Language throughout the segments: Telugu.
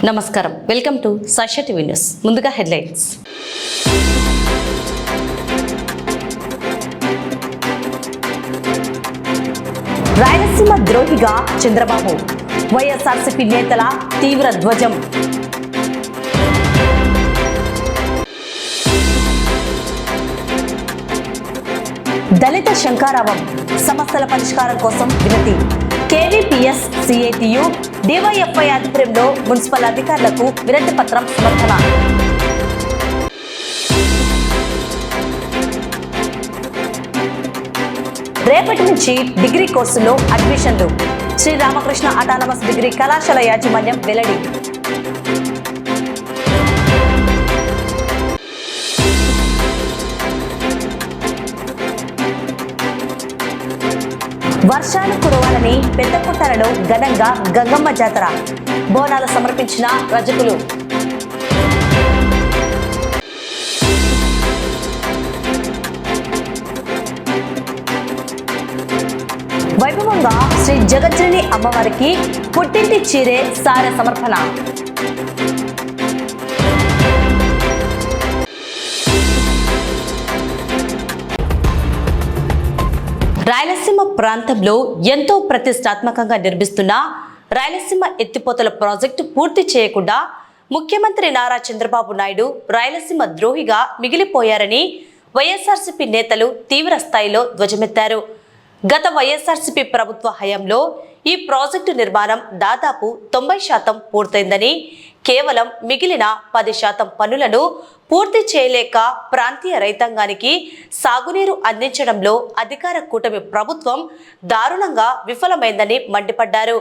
నమస్కారం, welcome to Sakshi TV news. ముందుగా హెడ్లైన్స్. రాయలసీమ ద్రోహిగా చంద్రబాబు, వైఎస్ఆర్సీపీ నేతల తీవ్ర ధ్వజం. దళిత శంకారావం, సమస్యల పరిష్కారం కోసం వినతి. కేవీపీఎస్ సిఐటియు డివైఎఫ్ఐ ఆధ్వర్యంలో మున్సిపల్ అధికారులకు వినతి పత్రం సమర్పణ. రేపటి నుంచి డిగ్రీ కోర్సులో అడ్మిషన్లు. శ్రీరామకృష్ణ అటానమస్ డిగ్రీ కళాశాల యాజమాన్యం వెల్లడి. వర్షాలు కురవాలని పెద్దపుట్టలలో ఘనంగా గంగమ్మ జాతర. బోనాలు సమర్పించిన రజకులు. వైభవంగా శ్రీ జగజ్జనని అమ్మవారికి పుట్టింటి చీరే సారె సమర్పణ. రాయలసీమ ప్రాంతంలో ఎంతో ప్రతిష్టాత్మకంగా నిర్మిస్తున్న రాయలసీమ ఎత్తిపోతల ప్రాజెక్టు పూర్తి చేయకుండా ముఖ్యమంత్రి నారా చంద్రబాబు నాయుడు రాయలసీమ ద్రోహిగా మిగిలిపోయారని వైఎస్ఆర్సీపీ నేతలు తీవ్ర స్థాయిలో ధ్వజమెత్తారు. గత వైఎస్ఆర్సీపీ ప్రభుత్వ హయాంలో ఈ ప్రాజెక్టు నిర్మాణం దాదాపు 90% పూర్తయిందని, కేవలం మిగిలిన 10% పనులను పూర్తి చేయలేక ప్రాంతీయ రైతాంగానికి సాగునీరు అందించడంలో అధికార కూటమి ప్రభుత్వం దారుణంగా విఫలమైందని మండిపడ్డారు.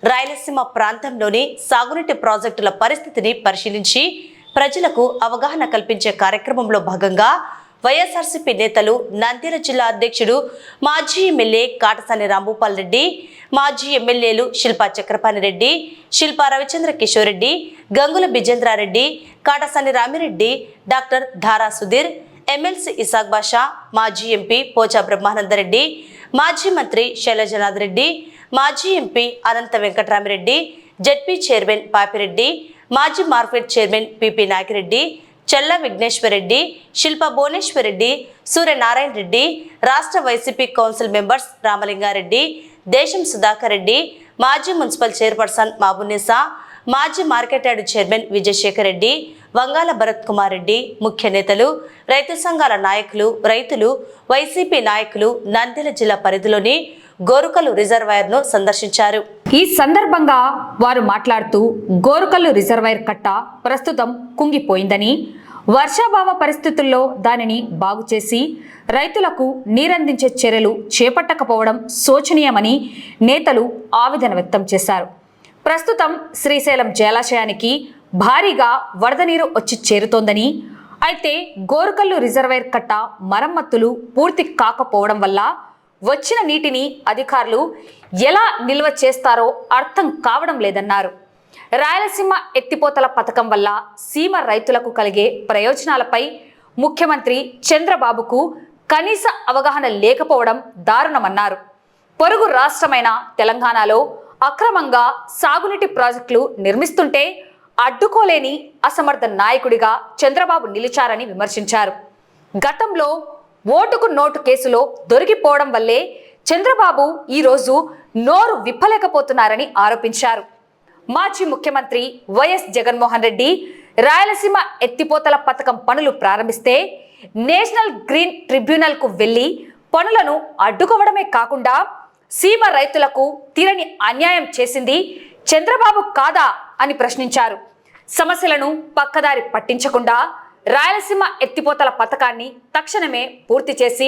రాయలసీమ ప్రాంతంలోని సాగునీటి ప్రాజెక్టుల పరిస్థితిని పరిశీలించి ప్రజలకు అవగాహన కల్పించే కార్యక్రమంలో భాగంగా వైఎస్ఆర్సీపీ నేతలు నంద్యాల జిల్లా అధ్యక్షుడు మాజీ ఎమ్మెల్యే కాటసాని రాంభూపాల్ రెడ్డి, మాజీ ఎమ్మెల్యేలు శిల్పా చక్రపాణి రెడ్డి, శిల్పా రవిచంద్ర కిషోర్ రెడ్డి, గంగుల బిజేంద్రారెడ్డి, కాటసాని రామిరెడ్డి, డాక్టర్ ధారా సుధీర్, ఎమ్మెల్సీ ఇసాక్ బాషా, మాజీ ఎంపీ పోచా బ్రహ్మానందరెడ్డి, మాజీ మంత్రి శైలజనాథ్ రెడ్డి, మాజీ ఎంపీ అనంత వెంకటరామిరెడ్డి, జెడ్పీ చైర్మన్ పాపిరెడ్డి, మాజీ మార్కెట్ చైర్మన్ పిపి నాగిరెడ్డి, చెల్ల విఘ్నేశ్వరరెడ్డి, శిల్ప భువనేశ్వరరెడ్డి, సూర్యనారాయణ రెడ్డి, రాష్ట్ర వైసీపీ కౌన్సిల్ మెంబర్స్ రామలింగారెడ్డి, దేశం సుధాకర్ రెడ్డి, మాజీ మున్సిపల్ చైర్పర్సన్ మాబునిసా, మాజీ market yard chairman Vijayasekhar Reddy, Vangala Bharat Kumar Reddy, ముఖ్య నేతలు, రైతు సంఘాల నాయకులు, రైతులు, వైసీపీ నాయకులు నంద్యాల జిల్లా పరిధిలోని గోరుకల్లు రిజర్వాయర్ను సందర్శించారు. ఈ సందర్భంగా వారు మాట్లాడుతూ గోరుకల్లు రిజర్వాయర్ కట్ట ప్రస్తుతం కుంగిపోయిందని, వర్షాభావ పరిస్థితుల్లో దానిని బాగు చేసి రైతులకు నీరందించే చర్యలు చేపట్టకపోవడం శోచనీయమని నేతలు ఆవేదన వ్యక్తం చేశారు. ప్రస్తుతం శ్రీశైలం జలాశయానికి భారీగా వరద నీరు వచ్చి చేరుతోందని, అయితే గోరుకల్లు రిజర్వాయర్ కట్ట మరమ్మతులు పూర్తి కాకపోవడం వల్ల వచ్చిన నీటిని అధికారులు ఎలా నిల్వ చేస్తారో అర్థం కావడం లేదన్నారు. రాయలసీమ ఎత్తిపోతల పథకం వల్ల సీమ రైతులకు కలిగే ప్రయోజనాలపై ముఖ్యమంత్రి చంద్రబాబుకు కనీస అవగాహన లేకపోవడం దారుణమన్నారు. పొరుగు రాష్ట్రమైన తెలంగాణలో అక్రమంగా సాగునీటి ప్రాజెక్టులు నిర్మిస్తుంటే అడ్డుకోలేని అసమర్థ నాయకుడిగా చంద్రబాబు నిలిచారని విమర్శించారు. గతంలో ఓటుకు నోటు కేసులో దొరికిపోవడం వల్లే చంద్రబాబు ఈరోజు నోరు విప్పలేకపోతున్నారని ఆరోపించారు. మాజీ ముఖ్యమంత్రి వైఎస్ జగన్మోహన్ రెడ్డి రాయలసీమ ఎత్తిపోతల పథకం పనులు ప్రారంభిస్తే నేషనల్ గ్రీన్ ట్రిబ్యునల్కు వెళ్లి పనులను అడ్డుకోవడమే కాకుండా సీమ రైతులకు తీరని అన్యాయం చేసింది చంద్రబాబు కాదా అని ప్రశ్నించారు. సమస్యలను పక్కదారి పట్టించకుండా రాయలసీమ ఎత్తిపోతల పథకాన్ని తక్షణమే పూర్తి చేసి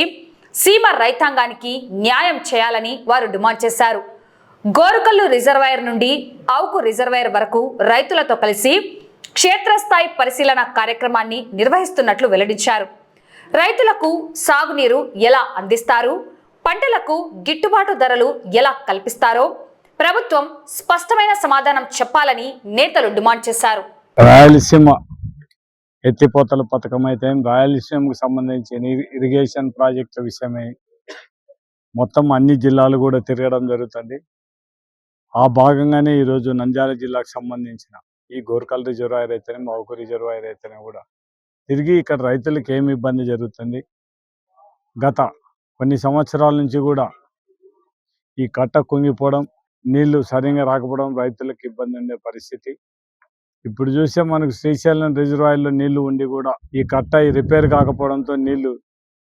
సీమ రైతాంగానికి న్యాయం చేయాలని వారు డిమాండ్ చేశారు. గోరుకల్లు రిజర్వాయర్ నుండి అవుకు రిజర్వాయర్ వరకు రైతులతో కలిసి క్షేత్రస్థాయి పరిశీలన కార్యక్రమాన్ని నిర్వహిస్తున్నట్లు వెల్లడించారు. రైతులకు సాగునీరు ఎలా అందిస్తారు, పంటలకు గిట్టుబాటు ధరలు ఎలా కల్పిస్తారో ప్రభుత్వం స్పష్టమైన సమాధానం చెప్పాలని నేతలు డిమాండ్ చేశారు. రాయలసీమ ఎత్తిపోతల పథకం అయితే రాయలసీమకు సంబంధించిన ఇరిగేషన్ ప్రాజెక్టుల విషయమే మొత్తం అన్ని జిల్లాలు కూడా తిరగడం జరుగుతుంది. ఆ భాగంగానే ఈరోజు నంద్యాల జిల్లాకు సంబంధించిన ఈ గోర్కల్ రిజర్వాయర్ అయితేనే మౌకు రిజర్వాయర్ అయితేనే కూడా తిరిగి ఇక్కడ రైతులకు ఏమి ఇబ్బంది జరుగుతుంది. గత కొన్ని సంవత్సరాల నుంచి కూడా ఈ కట్ట కుంగిపోవడం, నీళ్లు సరిగా రాకపోవడం రైతులకు ఇబ్బంది ఉండే పరిస్థితి. ఇప్పుడు చూస్తే మనకు శ్రీశైలం రిజర్వాయర్లో నీళ్లు ఉండి కూడా ఈ కట్ట రిపేర్ కాకపోవడంతో నీళ్లు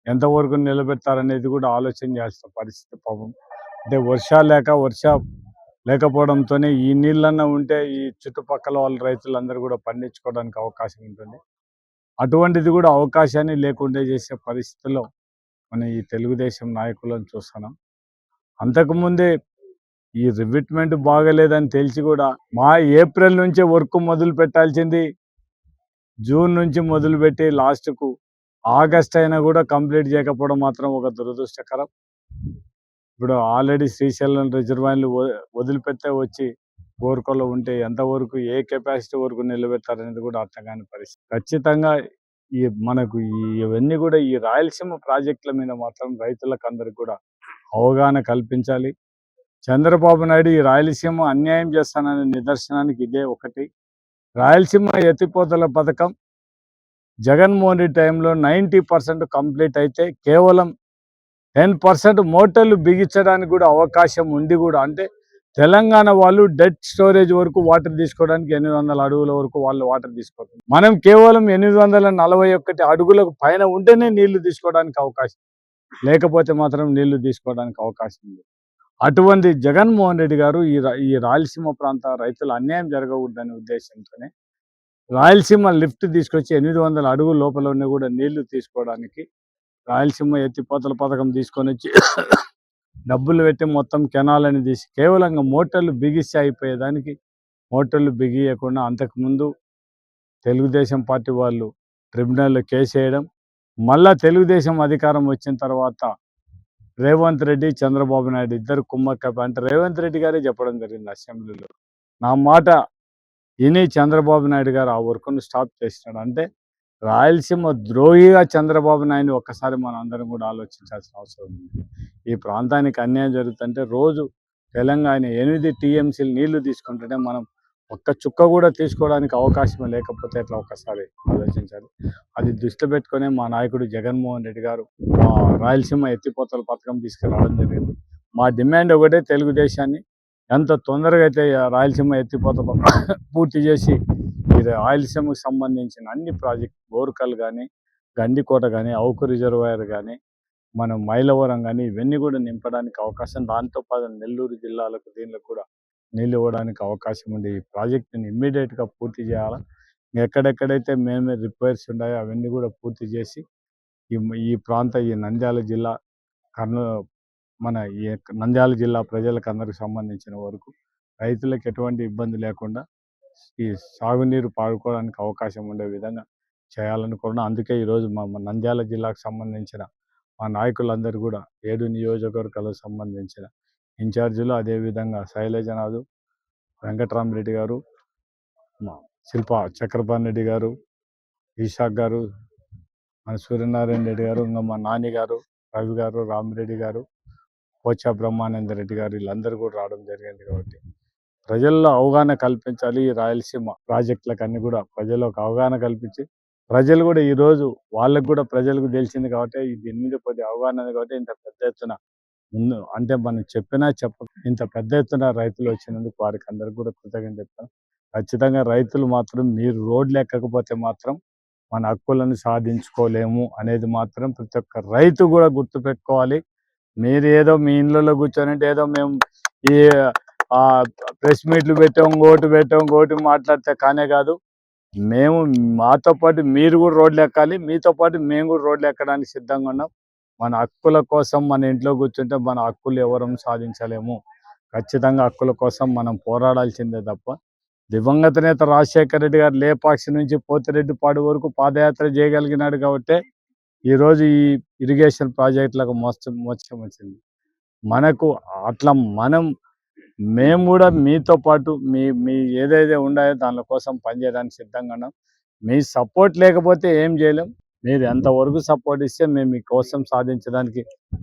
ఎంతవరకు నిలబెడతారనేది కూడా ఆలోచన చేసిన పరిస్థితి. పాపం అంటే వర్ష లేకపోవడంతోనే ఈ నీళ్ళన్నా ఉంటే ఈ చుట్టుపక్కల వాళ్ళ రైతులందరూ కూడా పండించుకోవడానికి అవకాశం ఉంటుంది. అటువంటిది కూడా అవకాశాన్ని లేకుండా చేసే పరిస్థితిలో మనం ఈ తెలుగుదేశం నాయకులను చూస్తున్నాం. అంతకుముందే ఈ రివిట్మెంట్ బాగలేదని తెలిసి కూడా ఏప్రిల్ నుంచే వర్క్ మొదలు పెట్టాల్సింది జూన్ నుంచి మొదలుపెట్టి లాస్ట్కు ఆగస్ట్ అయినా కూడా కంప్లీట్ చేయకపోవడం మాత్రం ఒక దురదృష్టకరం. ఇప్పుడు ఆల్రెడీ శ్రీశైలం రిజర్వాయర్లు వదిలిపెట్టే వచ్చి గోర్కల్లో ఉంటే ఎంతవరకు ఏ కెపాసిటీ వరకు నిలబెడతారనేది కూడా అర్థం కాని పరిస్థితి. ఖచ్చితంగా మనకు ఇవన్నీ కూడా ఈ రాయలసీమ ప్రాజెక్టుల మీద మాత్రం రైతులకు అందరికి కూడా అవగాహన కల్పించాలి. చంద్రబాబు నాయుడు ఈ రాయలసీమ అన్యాయం చేస్తాననే నిదర్శనానికి ఇదే ఒకటి. రాయలసీమ ఎత్తిపోతల పథకం జగన్మోహన్ రెడ్డి టైంలో 90% కంప్లీట్ అయితే కేవలం 10% మోటార్లు బిగించడానికి కూడా అవకాశం ఉండి కూడా, అంటే తెలంగాణ వాళ్ళు డెడ్ స్టోరేజ్ వరకు వాటర్ తీసుకోవడానికి 800 అడుగుల వరకు వాళ్ళు వాటర్ తీసుకోవాలి. మనం కేవలం 841 అడుగులకు పైన ఉంటేనే నీళ్లు తీసుకోవడానికి అవకాశం, లేకపోతే మాత్రం నీళ్లు తీసుకోవడానికి అవకాశం ఉంది. అటువంటి జగన్మోహన్ రెడ్డి గారు ఈ రాయలసీమ ప్రాంత రైతులు అన్యాయం జరగకూడదనే ఉద్దేశంతోనే రాయలసీమ లిఫ్ట్ తీసుకొచ్చి 800 అడుగుల లోపలనే కూడా నీళ్లు తీసుకోవడానికి రాయలసీమ ఎత్తిపోతల పథకం తీసుకొని వచ్చి డబ్బులు పెట్టి మొత్తం కెనాలని తీసి కేవలంగా మోటార్లు బిగిస్తే అయిపోయేదానికి మోటార్లు బిగియకుండా అంతకుముందు తెలుగుదేశం పార్టీ వాళ్ళు ట్రిబ్యునల్లో కేసు వేయడం, మళ్ళా తెలుగుదేశం అధికారం వచ్చిన తర్వాత రేవంత్ రెడ్డి చంద్రబాబు నాయుడు ఇద్దరు కుమ్మక్క, అంటే రేవంత్ రెడ్డి గారే చెప్పడం జరిగింది అసెంబ్లీలో, నా మాట విని చంద్రబాబు నాయుడు గారు ఆ వర్క్ను స్టాప్ చేసినాడు. అంటే రాయలసీమ ద్రోహిగా చంద్రబాబు నాయుడు ఒక్కసారి మనం అందరం కూడా ఆలోచించాల్సిన అవసరం ఉంది. ఈ ప్రాంతానికి అన్యాయం జరుగుతుంటే రోజు తెలంగాణ 8 TMCలు నీళ్లు తీసుకుంటుంటే మనం ఒక్క చుక్క కూడా తీసుకోవడానికి అవకాశం లేకపోతే ఎట్లా ఒక్కసారి ఆలోచించాలి. అది దృష్టి పెట్టుకునే మా నాయకుడు జగన్మోహన్ రెడ్డి గారు రాయలసీమ ఎత్తిపోతల పథకం తీసుకురావడం జరిగింది. మా డిమాండ్ ఒకటే, తెలుగుదేశాన్ని ఎంత తొందరగా అయితే రాయలసీమ ఎత్తిపోత పూర్తి చేసి ఈ రాయలసీమకు సంబంధించిన అన్ని ప్రాజెక్ట్ గోర్కల్ కానీ, గండికోట కానీ, అవుకు రిజర్వాయర్ కానీ, మనం మైలవరం కానీ ఇవన్నీ కూడా నింపడానికి అవకాశం, దాంతోపాటు నెల్లూరు జిల్లాలకు దీనిలో కూడా నీళ్ళు ఇవ్వడానికి అవకాశం ఉంది. ఈ ప్రాజెక్టుని ఇమ్మీడియట్గా పూర్తి చేయాలి. ఎక్కడెక్కడైతే మేమే రిపేర్స్ ఉన్నాయో అవన్నీ కూడా పూర్తి చేసి ఈ నంద్యాల జిల్లా ఈ నంద్యాల జిల్లా ప్రజలకు అందరికి సంబంధించిన వరకు రైతులకు ఎటువంటి ఇబ్బంది లేకుండా ఈ సాగునీరు పాడుకోవడానికి అవకాశం ఉండే విధంగా చేయాలనుకున్నాం. అందుకే ఈరోజు మా నంద్యాల జిల్లాకు సంబంధించిన మా నాయకులందరూ కూడా 7 నియోజకవర్గాలకు సంబంధించిన ఇన్ఛార్జీలు, అదేవిధంగా శైలజనాథు, వెంకటరామరెడ్డి గారు, మా శిల్ప చక్రపాణి రెడ్డి గారు, ఈశాక్ గారు, మన సూర్యనారాయణ రెడ్డి గారు, ఇంకా మా నాని గారు, రవి గారు, రామిరెడ్డి గారు, పోచా బ్రహ్మానంద రెడ్డి గారు, వీళ్ళందరూ కూడా రావడం జరిగింది. కాబట్టి ప్రజల్లో అవగాహన కల్పించాలి. ఈ రాయలసీమ ప్రాజెక్టులకు అన్ని కూడా ప్రజలకు అవగాహన కల్పించి, ప్రజలు కూడా ఈరోజు వాళ్ళకు కూడా ప్రజలకు తెలిసింది కాబట్టి దీని మీద కొద్దిగా అవగాహన కాబట్టి ఇంత పెద్ద ఎత్తున ముందు, అంటే మనం చెప్పినా ఇంత పెద్ద ఎత్తున రైతులు వచ్చినందుకు వారికి అందరికి కూడా కృతజ్ఞతలు చెప్తాను. ఖచ్చితంగా రైతులు మాత్రం మీరు రోడ్లు ఎక్కకపోతే మాత్రం మన హక్కులను సాధించుకోలేము అనేది మాత్రం ప్రతి ఒక్క రైతు కూడా గుర్తుపెట్టుకోవాలి. మీరు ఏదో మీ ఇళ్ళలో కూర్చొని ఏదో మేము ఈ ప్రెస్ మీట్లు పెట్టాం, ఓటు మాట్లాడితే కానే కాదు. మేము మాతో పాటు మీరు కూడా రోడ్లు ఎక్కాలి, మీతో పాటు మేము కూడా రోడ్లు ఎక్కడానికి సిద్ధంగా ఉన్నాం. మన హక్కుల కోసం మన ఇంట్లో కూర్చుంటే మన హక్కులు ఎవరం సాధించలేము. ఖచ్చితంగా హక్కుల కోసం మనం పోరాడాల్సిందే తప్ప, దివంగత నేత రాజశేఖర రెడ్డి గారు లేపాక్షి నుంచి పోతిరెడ్డిపాడు వరకు పాదయాత్ర చేయగలిగినాడు కాబట్టి ఈరోజు ఈ ఇరిగేషన్ ప్రాజెక్టులకు మోక్షం వచ్చింది మనకు. అట్లా మేము కూడా మీతో పాటు మీ ఏదైతే ఉన్నాయో దాని కోసం పనిచేయడానికి సిద్ధంగా ఉన్నాం. మీ సపోర్ట్ లేకపోతే ఏం చేయలేం. మీరు ఎంతవరకు సపోర్ట్ ఇస్తే మేము మీకోసం సాధించడానికి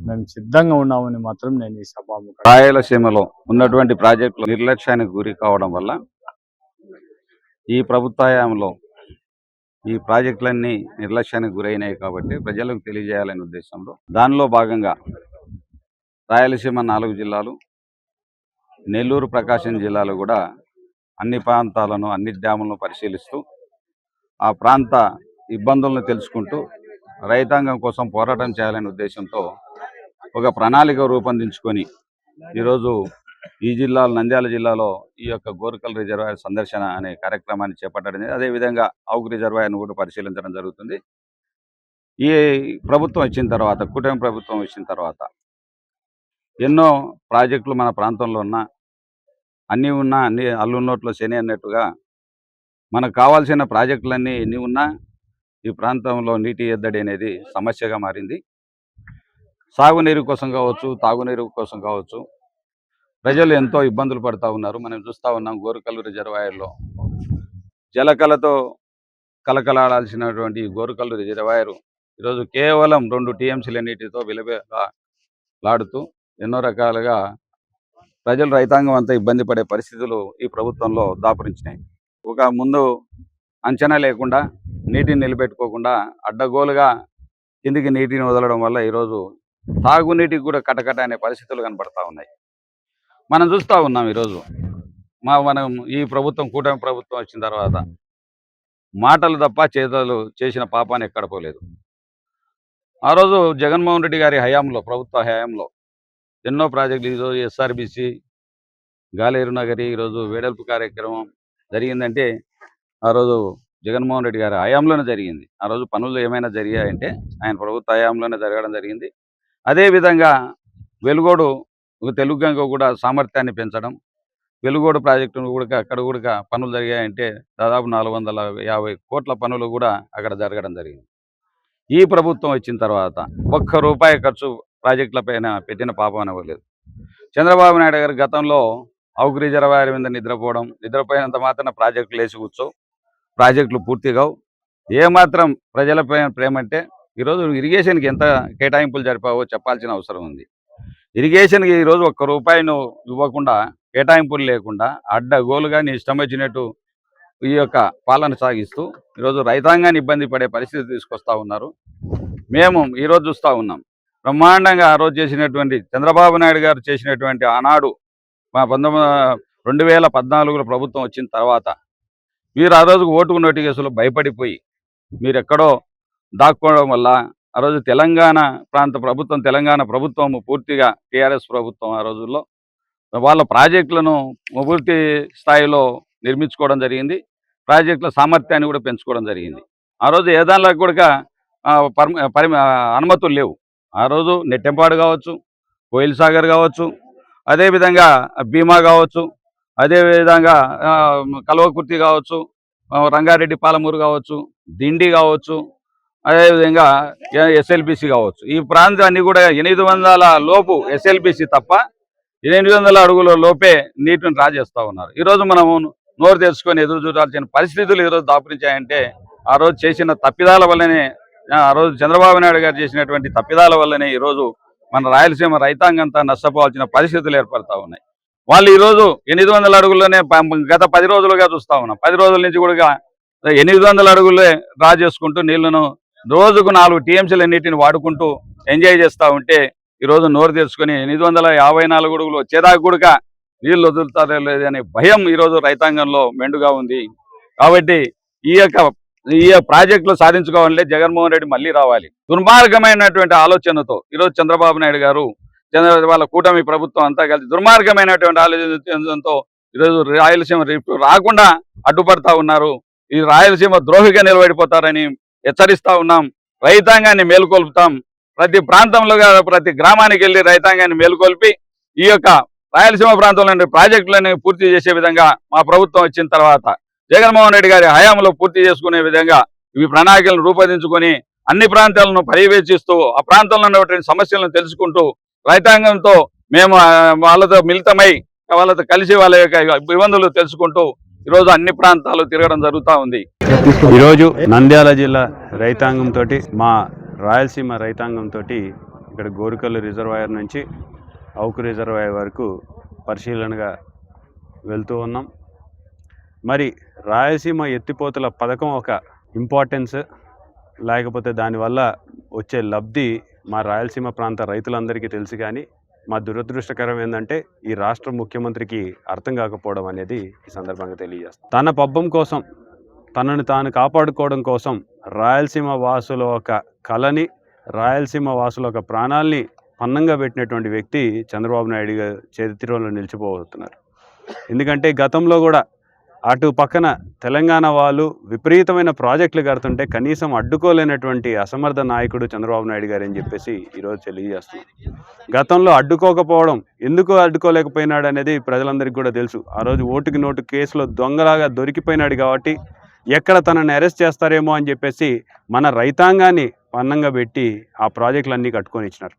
మేము సిద్ధంగా ఉన్నామని మాత్రం నేను ఈ సభాముఖంగా. రాయలసీమలో ఉన్నటువంటి ప్రాజెక్టులు నిర్లక్ష్యానికి గురి కావడం వల్ల ఈ ప్రభుత్వ హయాంలో ఈ ప్రాజెక్టులన్నీ నిర్లక్ష్యానికి గురైనాయి కాబట్టి ప్రజలకు తెలియజేయాలనే ఉద్దేశంలో దానిలో భాగంగా రాయలసీమ 4 జిల్లాలు, నెల్లూరు, ప్రకాశం జిల్లాలో కూడా అన్ని ప్రాంతాలను, అన్ని డ్యాములను పరిశీలిస్తూ ఆ ప్రాంత ఇబ్బందులను తెలుసుకుంటూ రైతాంగం కోసం పోరాటం చేయాలనే ఉద్దేశంతో ఒక ప్రణాళిక రూపొందించుకొని ఈరోజు ఈ జిల్లాలో, నంద్యాల జిల్లాలో ఈ యొక్క గోరుకల్ రిజర్వాయర్ సందర్శన అనే కార్యక్రమాన్ని చేపట్టడం, అదేవిధంగా అవుకు రిజర్వాయర్ను కూడా పరిశీలించడం జరుగుతుంది. ఈ ప్రభుత్వం వచ్చిన తర్వాత, కూటమి ప్రభుత్వం వచ్చిన తర్వాత ఎన్నో ప్రాజెక్టులు మన ప్రాంతంలో ఉన్నా, అన్నీ అల్లున్నోట్లో శని అన్నట్టుగా మనకు కావాల్సిన ప్రాజెక్టులన్నీ ఎన్ని ఉన్నా ఈ ప్రాంతంలో నీటి ఎద్దడి అనేది సమస్యగా మారింది. సాగునీరు కోసం కావచ్చు, తాగునీరు కోసం కావచ్చు, ప్రజలు ఎంతో ఇబ్బందులు పడుతూ ఉన్నారు. మనం చూస్తూ ఉన్నాం గోరుకల్ రిజర్వాయర్లో జలకళతో కలకలాడాల్సినటువంటి ఈ గోరుకల్ రిజర్వాయర్ ఈరోజు కేవలం 2 టీఎంసీల నీటితో విలవిలాడుతూ ఎన్నో రకాలుగా ప్రజలు, రైతాంగం అంతా ఇబ్బంది పడే పరిస్థితులు ఈ ప్రభుత్వంలో దాపురించినాయి. ఒక ముందు అంచనా లేకుండా, నీటిని నిలబెట్టుకోకుండా అడ్డగోలుగా కిందికి నీటిని వదలడం వల్ల ఈరోజు తాగునీటికి కూడా కటకట అనే పరిస్థితులు కనబడతా ఉన్నాయి. మనం చూస్తూ ఉన్నాం ఈరోజు మనం ఈ ప్రభుత్వం, కూటమి ప్రభుత్వం వచ్చిన తర్వాత మాటలు తప్ప చేతలు చేసిన పాపాన్ని ఎక్కడ పోలేదు. ఆ రోజు జగన్మోహన్ రెడ్డి గారి హయాంలో, ప్రభుత్వ హయాంలో ఎన్నో ప్రాజెక్టులు, ఈరోజు ఎస్ఆర్బిసి, గాలేరు నగరి ఈరోజు వేడల్పు కార్యక్రమం జరిగిందంటే ఆ రోజు జగన్మోహన్ రెడ్డి గారి హయాంలోనే జరిగింది. ఆ రోజు పనులు ఏమైనా జరిగాయంటే ఆయన ప్రభుత్వ హయాంలోనే జరగడం జరిగింది. అదేవిధంగా వెలుగోడు తెలుగుగంగ కూడా సామర్థ్యాన్ని పెంచడం, వెలుగోడు ప్రాజెక్టును కూడా అక్కడ కూడా పనులు జరిగాయంటే దాదాపు 450 కోట్ల పనులు కూడా అక్కడ జరగడం జరిగింది. ఈ ప్రభుత్వం వచ్చిన తర్వాత ₹1 ఖర్చు ప్రాజెక్టుల పైన పెట్టిన పాపం అనవలేదు. చంద్రబాబు నాయుడు గారు గతంలో అవుకు రిజర్వాయర్ మీద నిద్రపోయినంత మాత్రాన ప్రాజెక్టులు వేసి కూర్చోవు, ప్రాజెక్టులు పూర్తి కావు. ఏమాత్రం ప్రజలపైన ప్రేమ అంటే ఈరోజు ఇరిగేషన్కి ఎంత కేటాయింపులు జరిపావో చెప్పాల్సిన అవసరం ఉంది. ఇరిగేషన్కి ఈరోజు ₹1 ఇవ్వకుండా, కేటాయింపులు లేకుండా అడ్డగోలుగా నీ ఇష్టం వచ్చినట్టు ఈ యొక్క పాలన సాగిస్తూ ఈరోజు రైతాంగాన్ని ఇబ్బంది పడే పరిస్థితి తీసుకొస్తా ఉన్నారు. మేము ఈరోజు చూస్తూ ఉన్నాం బ్రహ్మాండంగా ఆ రోజు చేసినటువంటి చంద్రబాబు నాయుడు గారు చేసినటువంటి ఆనాడు 2014లో ప్రభుత్వం వచ్చిన తర్వాత మీరు ఆ రోజు ఓటుకు నోటు కేసులో భయపడిపోయి మీరు ఎక్కడో దాక్కోవడం వల్ల ఆ రోజు తెలంగాణ ప్రభుత్వం పూర్తిగా టీఆర్ఎస్ ప్రభుత్వం ఆ రోజుల్లో వాళ్ళ ప్రాజెక్టులను పూర్తి స్థాయిలో నిర్మించుకోవడం జరిగింది. ప్రాజెక్టుల సామర్థ్యాన్ని కూడా పెంచుకోవడం జరిగింది. ఆ రోజు ఏ దానిలో కూడా అనుమతులు లేవు. ఆ రోజు నెట్టెంపాడు కావచ్చు, కోయిల్ సాగర్ కావచ్చు, అదేవిధంగా భీమా కావచ్చు, అదేవిధంగా కల్వకుర్తి కావచ్చు, రంగారెడ్డి పాలమూరు కావచ్చు, దిండి కావచ్చు, అదేవిధంగా ఎస్ఎల్బిసి కావచ్చు. ఈ ప్రాంతాన్ని కూడా 800 లోపు ఎస్ఎల్బిసి తప్ప 800 అడుగుల లోపే నీటిని డ్రా చేస్తూ ఉన్నారు. ఈరోజు మనము నోరు తెచ్చుకొని ఎదురు చూడాల్సిన పరిస్థితులు ఈరోజు దాపురించాయంటే ఆ రోజు చేసిన తప్పిదాల వల్లనే, ఆ రోజు చంద్రబాబు నాయుడు గారు చేసినటువంటి తప్పిదాల వల్లనే ఈరోజు మన రాయలసీమ రైతాంగంతా నష్టపోవాల్సిన పరిస్థితులు ఏర్పడతా ఉన్నాయి. వాళ్ళు ఈరోజు 800 అడుగుల్లోనే గత 10 రోజులుగా చూస్తూ ఉన్నాం. 10 రోజుల నుంచి కూడా 800 అడుగులే డ్రా చేసుకుంటూ నీళ్లను రోజుకు 4 టీఎంసీల నీటిని వాడుకుంటూ ఎంజాయ్ చేస్తూ ఉంటే ఈరోజు నోరు తెరుచుకొని 854 అడుగులు వచ్చేదాకా కూడా నీళ్ళు వదులుతారో లేదనే భయం ఈరోజు రైతాంగంలో మెండుగా ఉంది. కాబట్టి ఈ ప్రాజెక్టులు సాధించుకోవాలంటే జగన్మోహన్ రెడ్డి మళ్ళీ రావాలి. దుర్మార్గమైనటువంటి ఆలోచనతో ఈరోజు చంద్రబాబు నాయుడు గారు, వాళ్ళ కూటమి ప్రభుత్వం అంతా కలిసి దుర్మార్గమైనటువంటి ఆలోచనతో ఈరోజు రాయలసీమ రాకుండా అడ్డుపడతా ఉన్నారు. ఈ రాయలసీమ ద్రోహిగా నిలబడిపోతారని హెచ్చరిస్తా ఉన్నాం. రైతాంగాన్ని మేలుకొల్పుతాం. ప్రతి ప్రాంతంలో, ప్రతి గ్రామానికి వెళ్ళి రైతాంగాన్ని మేలుకొల్పి ఈ యొక్క రాయలసీమ ప్రాంతంలో ప్రాజెక్టులను పూర్తి చేసే విధంగా మా ప్రభుత్వం వచ్చిన తర్వాత జగన్మోహన్ రెడ్డి గారి హయాంలో పూర్తి చేసుకునే విధంగా ఈ ప్రణాళికలను రూపొందించుకొని అన్ని ప్రాంతాలను పర్యవేక్షిస్తూ ఆ ప్రాంతంలో ఉన్నటువంటి సమస్యలను తెలుసుకుంటూ రైతాంగంతో మేము వాళ్ళతో మిళితమై వాళ్ళతో కలిసి వాళ్ళ యొక్క ఇబ్బందులు తెలుసుకుంటూ ఈరోజు అన్ని ప్రాంతాలు తిరగడం జరుగుతూ ఉంది. ఈరోజు నంద్యాల జిల్లా రైతాంగంతో, మా రాయలసీమ రైతాంగంతో ఇక్కడ గోరుకల్ రిజర్వాయర్ నుంచి అవుకు రిజర్వాయర్ వరకు పరిశీలనగా వెళ్తూ ఉన్నాం. మరి రాయలసీమ ఎత్తిపోతల పథకం ఒక ఇంపార్టెన్స్ లేకపోతే దానివల్ల వచ్చే లబ్ధి మా రాయలసీమ ప్రాంత రైతులందరికీ తెలుసు, కానీ మా దురదృష్టకరం ఏంటంటే ఈ రాష్ట్ర ముఖ్యమంత్రికి అర్థం కాకపోవడం అనేది ఈ సందర్భంగా తెలియజేస్తాం. తన పబ్బం కోసం, తనను తాను కాపాడుకోవడం కోసం రాయలసీమ వాసుల ఒక కళని, రాయలసీమ వాసుల ఒక ప్రాణాల్ని పన్నంగా పెట్టినటువంటి వ్యక్తి చంద్రబాబు నాయుడు గారు చరిత్రలో నిలిచిపోతున్నారు. ఎందుకంటే గతంలో కూడా అటు పక్కన తెలంగాణ వాళ్ళు విపరీతమైన ప్రాజెక్టులు కడుతుంటే కనీసం అడ్డుకోలేనటువంటి అసమర్థ నాయకుడు చంద్రబాబు నాయుడు గారు అని చెప్పేసి ఈరోజు తెలియజేస్తున్నాం. గతంలో అడ్డుకోకపోవడం, ఎందుకు అడ్డుకోలేకపోయినాడు అనేది ప్రజలందరికీ కూడా తెలుసు. ఆ రోజు ఓటుకి నోటు కేసులో దొంగలాగా దొరికిపోయినాడు కాబట్టి ఎక్కడ తనని అరెస్ట్ చేస్తారేమో అని చెప్పేసి మన రైతాంగాన్ని పన్నంగా పెట్టి ఆ ప్రాజెక్టులన్నీ కట్టుకొని ఇచ్చినారు.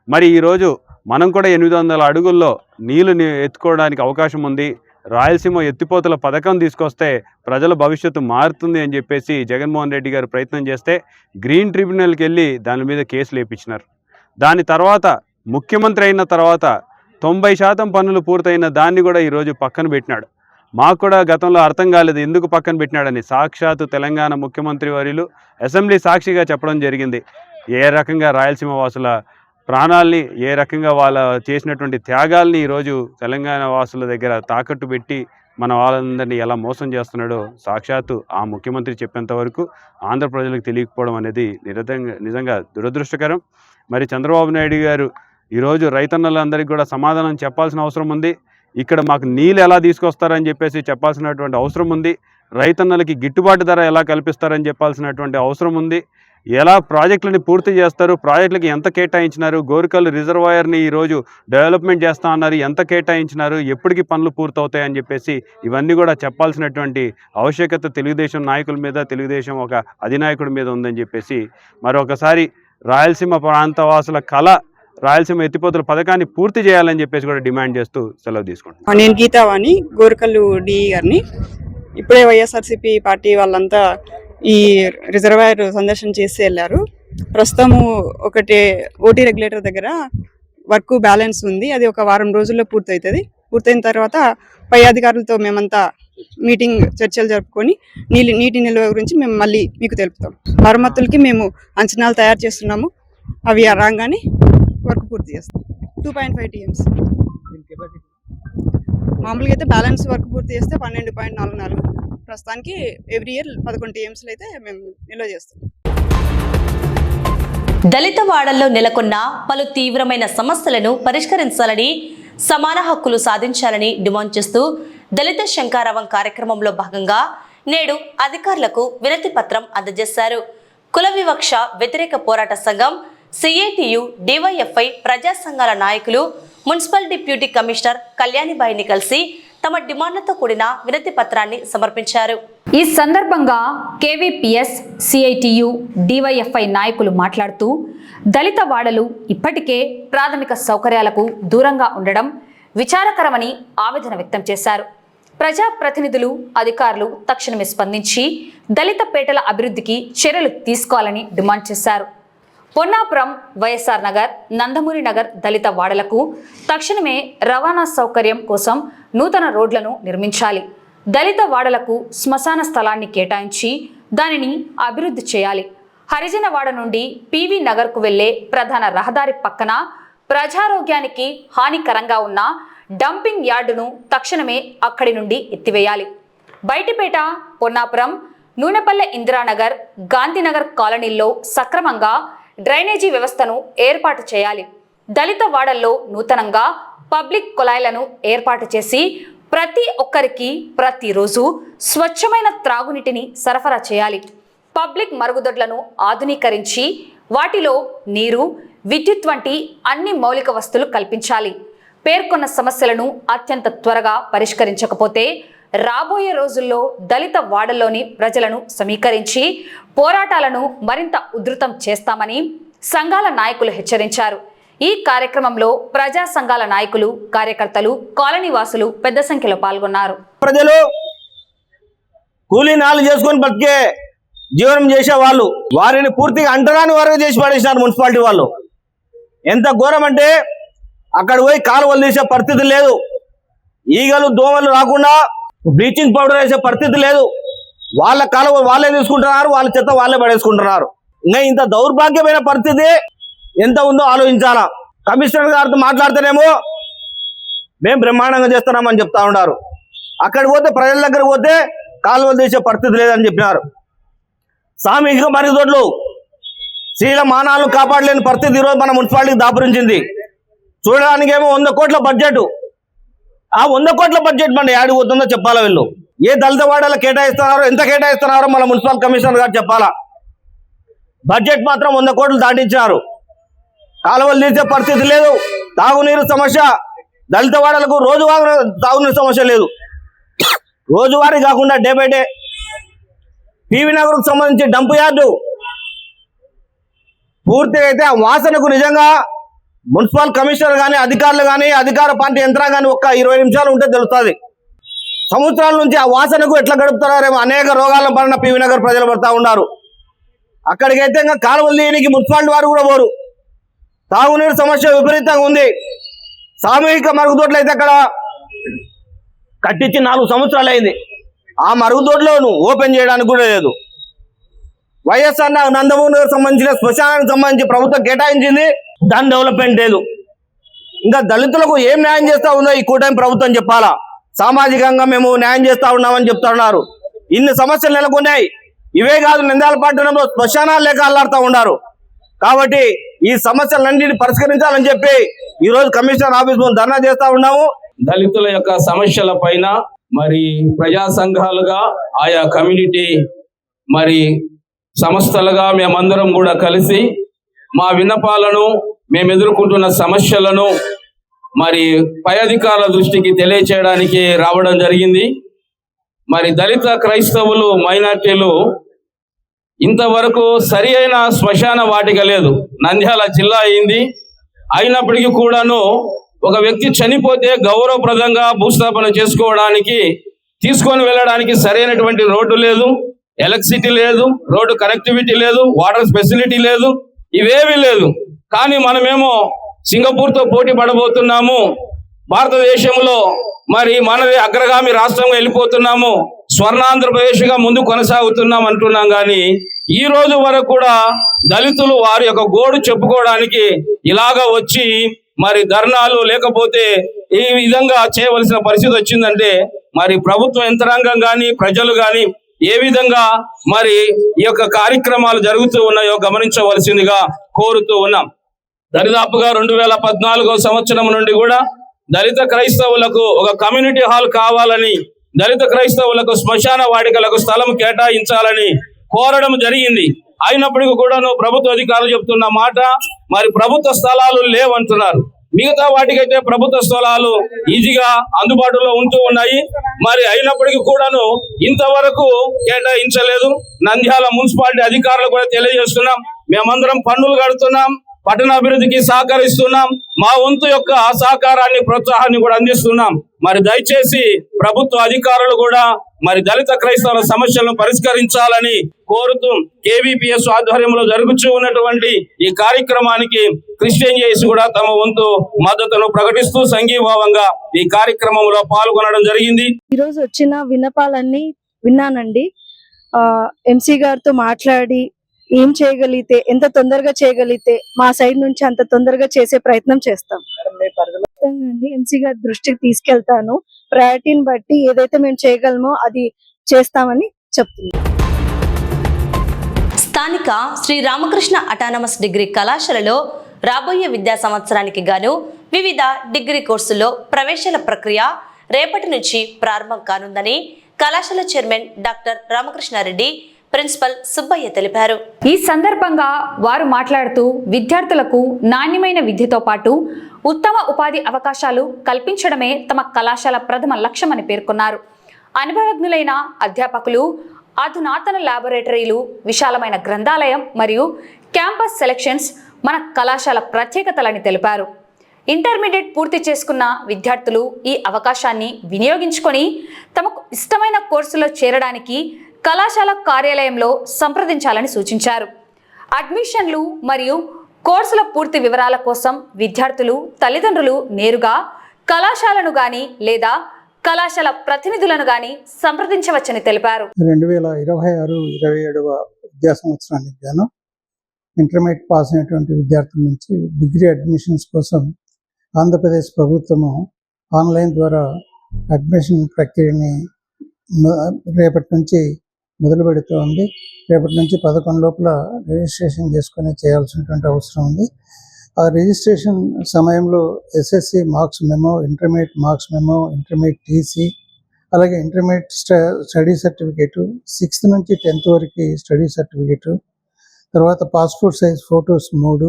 మరి ఈరోజు మనం కూడా 800 అడుగుల్లో నీళ్లు ఎత్తుకోవడానికి అవకాశం ఉంది, రాయలసీమ ఎత్తిపోతల పథకం తీసుకొస్తే ప్రజల భవిష్యత్తు మారుతుంది అని చెప్పేసి జగన్మోహన్ రెడ్డి గారు ప్రయత్నం చేస్తే గ్రీన్ ట్రిబ్యునల్కి వెళ్ళి దాని మీద కేసులు వేయించినారు. దాని తర్వాత ముఖ్యమంత్రి అయిన తర్వాత 90% పనులు పూర్తయిన దాన్ని కూడా ఈరోజు పక్కన పెట్టినాడు. మాకు కూడా గతంలో అర్థం కాలేదు ఎందుకు పక్కన పెట్టినాడని. సాక్షాత్తు తెలంగాణ ముఖ్యమంత్రి వర్యులు అసెంబ్లీ సాక్షిగా చెప్పడం జరిగింది. ఏ రకంగా రాయలసీమ వాసుల ప్రాణాల్ని, ఏ రకంగా వాళ్ళ చేసినటువంటి త్యాగాల్ని ఈరోజు తెలంగాణ వాసుల దగ్గర తాకట్టు పెట్టి మన వాళ్ళందరినీ ఎలా మోసం చేస్తున్నాడో సాక్షాత్తు ఆ ముఖ్యమంత్రి చెప్పేంత వరకు ఆంధ్ర ప్రజలకు తెలియకపోవడం అనేది నిజంగా దురదృష్టకరం. మరి చంద్రబాబు నాయుడు గారు ఈరోజు రైతన్నలందరికీ కూడా సమాధానం చెప్పాల్సిన అవసరం ఉంది. ఇక్కడ మాకు నీళ్ళు ఎలా తీసుకొస్తారని చెప్పేసి చెప్పాల్సినటువంటి అవసరం ఉంది. రైతన్నలకి గిట్టుబాటు ధర ఎలా కల్పిస్తారని చెప్పాల్సినటువంటి అవసరం ఉంది. ఎలా ప్రాజెక్టులని పూర్తి చేస్తారు, ప్రాజెక్టులకి ఎంత కేటాయించినారు, గోరుకల్లు రిజర్వాయర్ని ఈరోజు డెవలప్మెంట్ చేస్తా అన్నారు, ఎంత కేటాయించినారు, ఎప్పటికి పనులు పూర్తవుతాయని చెప్పేసి ఇవన్నీ కూడా చెప్పాల్సినటువంటి ఆవశ్యకత తెలుగుదేశం నాయకుల మీద, తెలుగుదేశం ఒక అధినాయకుడి మీద ఉందని చెప్పేసి మరొకసారి రాయలసీమ ప్రాంతవాసుల కళ రాయలసీమ ఎత్తిపోతల పథకాన్ని పూర్తి చేయాలని చెప్పేసి కూడా డిమాండ్ చేస్తూ సెలవు తీసుకుంటాను. నేను గీతావాణి, గోరుకల్లు డిఈ గారిని. ఇప్పుడే వైఎస్ఆర్సీపీ పార్టీ వాళ్ళంతా ఈ రిజర్వాయర్ సందర్శన చేసి వెళ్ళారు. ప్రస్తుతము ఒకటి ఓటీ రెగ్యులేటర్ దగ్గర వర్క్ బ్యాలెన్స్ ఉంది, అది ఒక వారం రోజుల్లో పూర్తవుతుంది. పూర్తయిన తర్వాత పై అధికారులతో మేమంతా మీటింగ్ చర్చలు జరుపుకొని నీటి నిల్వ గురించి మేము మళ్ళీ మీకు తెలుపుతాం. మరమ్మతులకి మేము అంచనాలు తయారు చేస్తున్నాము, అవి రాగానే వర్క్ పూర్తి చేస్తాం. 2.5 TMs మామూలుగా అయితే బ్యాలెన్స్ వర్క్ పూర్తి చేస్తే 12.44. ప్రస్తుతానికి ఎవ్రీ ఇయర్ 11 TMs అయితే మేము నిల్వ చేస్తాం. దళిత వాడల్లో నెలకొన్న పలు తీవ్రమైన సమస్యలను పరిష్కరించాలని, సమాన హక్కులు సాధించాలని డిమాండ్ చేస్తూ దళిత శంఖారావం కార్యక్రమంలో భాగంగా నేడు అధికారులకు వినతి పత్రం అందజేశారు. కుల వివక్ష వ్యతిరేక పోరాట సంఘం, సిఐటియు, డివైఎఫ్ఐ ప్రజా సంఘాల నాయకులు మున్సిపల్ డిప్యూటీ కమిషనర్ కళ్యాణిబాయిని కలిసి తమ డిమాండ్లతో కూడిన వినతి పత్రాన్ని సమర్పించారు. ఈ సందర్భంగా కేవీపీఎస్, సిఐటియు, డివైఎఫ్ఐ నాయకులు మాట్లాడుతూ దళిత వాడలు ఇప్పటికే ప్రాథమిక సౌకర్యాలకు దూరంగా ఉండడం విచారకరమని ఆవేదన వ్యక్తం చేశారు. ప్రజాప్రతినిధులు, అధికారులు తక్షణమే స్పందించి దళిత పేటల అభివృద్ధికి చర్యలు తీసుకోవాలని డిమాండ్ చేశారు. పొన్నాపురం, వైఎస్ఆర్ నగర్, నందమూరి నగర్ దళిత వాడలకు తక్షణమే రవాణా సౌకర్యం కోసం నూతన రోడ్లను నిర్మించాలి. దళిత వాడలకు శ్మశాన స్థలాన్ని కేటాయించి దానిని అభివృద్ధి చేయాలి. హరిజన వాడ నుండి పివి నగర్కు వెళ్లే ప్రధాన రహదారి పక్కన ప్రజారోగ్యానికి హానికరంగా ఉన్న డంపింగ్ యార్డును తక్షణమే అక్కడి నుండి ఎత్తివేయాలి. బయటిపేట, పొన్నాపురం, నూనెపల్లె ఇందిరానగర్, గాంధీనగర్ కాలనీల్లో సక్రమంగా డ్రైనేజీ వ్యవస్థను ఏర్పాటు చేయాలి. దళిత వాడల్లో నూతనంగా పబ్లిక్ కుళాయిలను ఏర్పాటు చేసి ప్రతి ఒక్కరికి ప్రతిరోజు స్వచ్ఛమైన త్రాగునీటిని సరఫరా చేయాలి. పబ్లిక్ మరుగుదొడ్లను ఆధునీకరించి వాటిలో నీరు, విద్యుత్ వంటి అన్ని మౌలిక వస్తువులు కల్పించాలి. పేర్కొన్న సమస్యలను అత్యంత త్వరగా పరిష్కరించకపోతే రాబోయే రోజుల్లో దళిత వాడల్లోని ప్రజలను సమీకరించి పోరాటాలను మరింత ఉధృతం చేస్తామని సంఘాల నాయకులు హెచ్చరించారు. ఈ కార్యక్రమంలో ప్రజా సంఘాల నాయకులు, కార్యకర్తలు, కాలనీ వాసులు పెద్ద సంఖ్యలో పాల్గొన్నారు. ప్రజలు కూలీ నాలు చేసుకొని బతికే జీవనం చేసే వాళ్ళు, వారిని పూర్తిగా అంటరాని వారుగా చేసి పడేసినారు మున్సిపాలిటీ వాళ్ళు. ఎంత ఘోరం అంటే అక్కడ పోయి కాలువలు తీసే పరిస్థితి లేదు. ఈగలు, దోమలు రాకుండా బ్లీచింగ్ పౌడర్ వేసే పరిస్థితి లేదు. వాళ్ళ కాలువ వాళ్ళే తీసుకుంటున్నారు, వాళ్ళ చెత్త వాళ్ళే పడేసుకుంటున్నారు. ఇంకా ఇంత దౌర్భాగ్యమైన పరిస్థితి ఎంత ఉందో ఆలోచించాలా. కమిషనర్ గారితో మాట్లాడితేనేమో మేము బ్రహ్మాండంగా చేస్తున్నామని చెప్తా ఉన్నారు. అక్కడికి పోతే ప్రజల దగ్గరకు పోతే కాలువలు తీసే పరిస్థితి లేదని చెప్పినారు. సామూహిక మరుగుదొడ్లు స్త్రీల మానాలను కాపాడలేని పరిస్థితి ఈరోజు మన మున్సిపాలిటీకి దాపురించింది. చూడడానికేమో 100 కోట్ల బడ్జెట్. ఆ 100 కోట్ల బడ్జెట్ మన యాడికి పోతుందో చెప్పాలా. వీళ్ళు ఏ దళిత వాడలో కేటాయిస్తున్నారో, ఎంత కేటాయిస్తున్నారో మన మున్సిపల్ కమిషనర్ గారు చెప్పాలా. బడ్జెట్ మాత్రం 100 కోట్లు దాటించారు. కాలువలు తీసే పరిస్థితి లేదు. తాగునీరు సమస్య, దళిత వాడలకు రోజువారీ తాగునీరు సమస్య లేదు. రోజువారీ కాకుండా డే బై డే పివి నగర్కు సంబంధించి డంప్ యార్డు పూర్తిగా అయితే ఆ వాసనకు నిజంగా మున్సిపల్ కమిషనర్ కానీ అధికారులు కానీ అధికార పార్టీ యంత్రాంగాన్ని ఒక్క 20 నిమిషాలు ఉంటే తెలుస్తుంది. సంవత్సరాల నుంచి ఆ వాసనకు ఎట్లా గడుపుతున్నారేమో అనేక రోగాల పడిన పివి నగర్ ప్రజలు పడతా ఉన్నారు. అక్కడికైతే ఇంకా కాలువలు తీయడానికి మున్సిపాలిటీ వారు కూడా పోరు. తాగునీరు సమస్య విపరీతంగా ఉంది. సామూహిక మరుగుదొడ్లు అయితే అక్కడ కట్టించి 4 సంవత్సరాలు అయింది. ఆ మరుగుదొడ్లను ఓపెన్ చేయడానికి కూడా లేదు. వైఎస్ఆర్ నందమూరి సంబంధించిన శ్మశానానికి సంబంధించి ప్రభుత్వం కేటాయించింది, దాని డెవలప్మెంట్ లేదు. ఇంకా దళితులకు ఏం న్యాయం చేస్తా ఉందో ఈ కూటమి ప్రభుత్వం చెప్పాలా. సామాజికంగా మేము న్యాయం చేస్తా ఉన్నామని చెప్తా ఉన్నారు. ఇన్ని సమస్యలు నెలకొన్నాయి. ఇవే కాదు, నంద్యాల పట్టణంలో శ్మశానాలు లేక అల్లాడుతూ ఉన్నారు. కాబట్టి ఈ సమస్యలన్నింటినీ పరిష్కరించాలని చెప్పి ఈ రోజు కమిషనర్ ఆఫీస్ ముందు ధర్నా చేస్తా ఉన్నాము. దళితుల యొక్క సమస్యల పైన మరి ప్రజా సంఘాలుగా ఆయా కమ్యూనిటీ మరి సంస్థలుగా మేమందరం కూడా కలిసి మా విన్నపాలను, మేము ఎదుర్కొంటున్న సమస్యలను మరి పై అధికారుల దృష్టికి తెలియచేయడానికి రావడం జరిగింది. మరి దళిత క్రైస్తవులు మైనార్టీలు ఇంతవరకు సరి అయిన శ్మశాన వాటిక లేదు. నంద్యాల జిల్లా అయింది, అయినప్పటికీ కూడాను ఒక వ్యక్తి చనిపోతే గౌరవప్రదంగా భూస్థాపన చేసుకోవడానికి తీసుకొని వెళ్ళడానికి సరైనటువంటి రోడ్డు లేదు, ఎలక్ట్రిసిటీ లేదు, రోడ్డు కనెక్టివిటీ లేదు, వాటర్ ఫెసిలిటీ లేదు, ఇవేమీ లేదు. కానీ మనమేమో సింగపూర్తో పోటీ పడబోతున్నాము, భారతదేశంలో మరి మనది అగ్రగామి రాష్ట్రంగా వెళ్ళిపోతున్నాము, స్వర్ణాంధ్రప్రదేశ్గా ముందు కొనసాగుతున్నాం అంటున్నాం. కానీ ఈ రోజు వరకు కూడా దళితులు వారి యొక్క గోడు చెప్పుకోవడానికి ఇలాగా వచ్చి మరి ధర్నాలు లేకపోతే ఈ విధంగా చేయవలసిన పరిస్థితి వచ్చిందంటే మరి ప్రభుత్వ యంత్రాంగం కానీ ప్రజలు కానీ ఏ విధంగా మరి ఈ యొక్క కార్యక్రమాలు జరుగుతూ ఉన్నాయో గమనించవలసిందిగా కోరుతూ ఉన్నాం. దరిదాపుగా 2014 సంవత్సరం నుండి కూడా దళిత క్రైస్తవులకు ఒక కమ్యూనిటీ హాల్ కావాలని, దళిత క్రైస్తవులకు శ్మశాన వాటికలకు స్థలం కేటాయించాలని కోరడం జరిగింది. అయినప్పటికీ కూడాను ప్రభుత్వ అధికారులు చెప్తున్న మాట మరి ప్రభుత్వ స్థలాలు లేవంటున్నారు. మిగతా వాటికైతే ప్రభుత్వ స్థలాలు ఈజీగా అందుబాటులో ఉంటూ ఉన్నాయి. మరి అయినప్పటికీ కూడాను ఇంతవరకు కేటాయించలేదు. నంద్యాల మున్సిపాలిటీ అధికారులు కూడా తెలియజేస్తున్నాం, మేమందరం పన్నులు కడుతున్నాం, పట్టణాభివృద్ధికి సహకరిస్తున్నాం, మా వంతు యొక్క సహకారాన్ని ప్రోత్సాహాన్ని కూడా అందిస్తున్నాం. మరి దయచేసి ప్రభుత్వ అధికారులు కూడా మరి దళిత క్రైస్తవుల సమస్యలను పరిష్కరించాలని కోరుతూ కేవీపీఎస్ ఆధ్వర్యంలో జరుగుతూ ఉన్నటువంటి ఈ కార్యక్రమానికి క్రిస్టియన్ జేసి కూడా తమ వంతు మద్దతును ప్రకటిస్తూ సంఘీభావంగా ఈ కార్యక్రమంలో పాల్గొనడం జరిగింది. ఈ రోజు వచ్చిన విన్నపాలన్నీ విన్నానండి. ఎంసీ గారితో మాట్లాడి ఏం చేయగలిగితే, ఎంత తొందరగా చేయగలిగితే మా సైడ్ నుంచి అంత తొందరగా చేసే ప్రయత్నం చేస్తాం. ఎంసీ గారి దృష్టికి తీసుకెళ్తాను. ప్రయారిటీని బట్టి ఏదైతే మేము చేయగలమో అది చేస్తామని చెప్తున్నాం. స్థానిక శ్రీ రామకృష్ణ అటానమస్ డిగ్రీ కళాశాలలో రాబోయే విద్యా సంవత్సరానికి గాను వివిధ డిగ్రీ కోర్సుల్లో ప్రవేశాల ప్రక్రియ రేపటి నుంచి ప్రారంభం కానుందని కళాశాల chairman doctor Ramakrishna Reddy, principal Subbaiah తెలిపారు. ఈ సందర్భంగా వారు మాట్లాడుతూ విద్యార్థులకు నాణ్యమైన విద్యతో పాటు ఉత్తమ ఉపాధి అవకాశాలు కల్పించడమే తమ కళాశాల ప్రథమ లక్ష్యమని పేర్కొన్నారు. అనుభవజ్ఞులైన అధ్యాపకులు, అధునాతన ల్యాబొరేటరీలు, విశాలమైన గ్రంథాలయం మరియు క్యాంపస్ సెలక్షన్స్ మన కళాశాల ప్రత్యేకతలని తెలిపారు. ఇంటర్మీడియట్ పూర్తి చేసుకున్న విద్యార్థులు ఈ అవకాశాన్ని వినియోగించుకొని తమకు ఇష్టమైన కోర్సులో చేరడానికి కళాశాల కార్యాలయంలో సంప్రదించాలని సూచించారు. అడ్మిషన్లు మరియు కోర్సుల పూర్తి వివరాల కోసం విద్యార్థులు, తల్లిదండ్రులు నేరుగా కళాశాలను గాని లేదా కళాశాల ప్రతినిధులను గాని సంప్రదించవచ్చని తెలిపారు. 2026-27 విద్యా సంవత్సరానికి గాను ఇంటర్మీడియట్ పాస్ అయినటువంటి విద్యార్థుల నుంచి డిగ్రీ అడ్మిషన్స్ కోసం ఆంధ్రప్రదేశ్ ప్రభుత్వము ఆన్లైన్ ద్వారా అడ్మిషన్ ప్రక్రియని రేపటి నుంచి మొదలు పెడుతోంది. రేపటి నుంచి 11 లోపల రిజిస్ట్రేషన్ చేసుకొని చేయాల్సినటువంటి అవసరం ఉంది. ఆ రిజిస్ట్రేషన్ సమయంలో SSC marks memo, intermediate marks memo, intermediate TC, అలాగే ఇంటర్మీడియట్ స్టడీ సర్టిఫికేటు, 6th నుంచి 10th వరకు స్టడీ సర్టిఫికేటు, తర్వాత passport size photos 3,